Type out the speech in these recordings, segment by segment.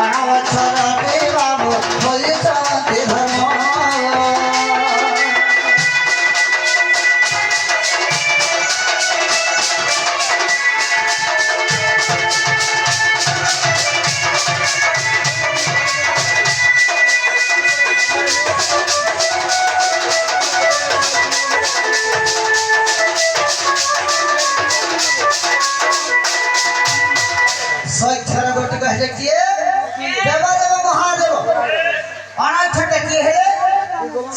অনাবছরণে বাবু বলি শান্তি ধর্ম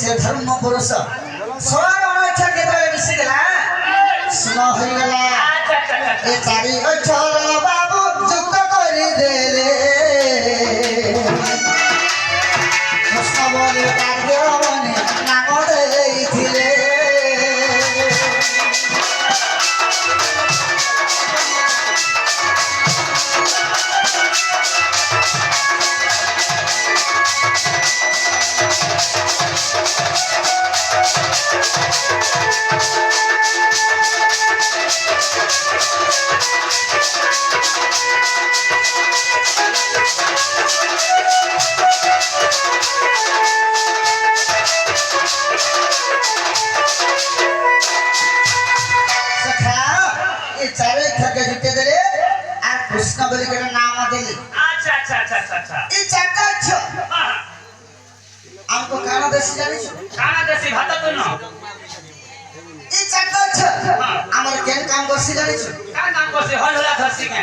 से धर्म पुरुष सोर अनैच्छा केतरे मिसी गला सुन होई गला ए चारि अक्षर बाबू जुक्त करि देले कृष्ण बोले कार्य बने नाम देइथिले कृष्ण बोली के नाम देली अच्छा अच्छा अच्छा अच्छा अच्छा ई चाटा छ हमको खाना देसी जानी छ खाना देसी भात तो न ई चाटा छ हमर केन काम करसी जानी छ का काम करसी हल होला खसी के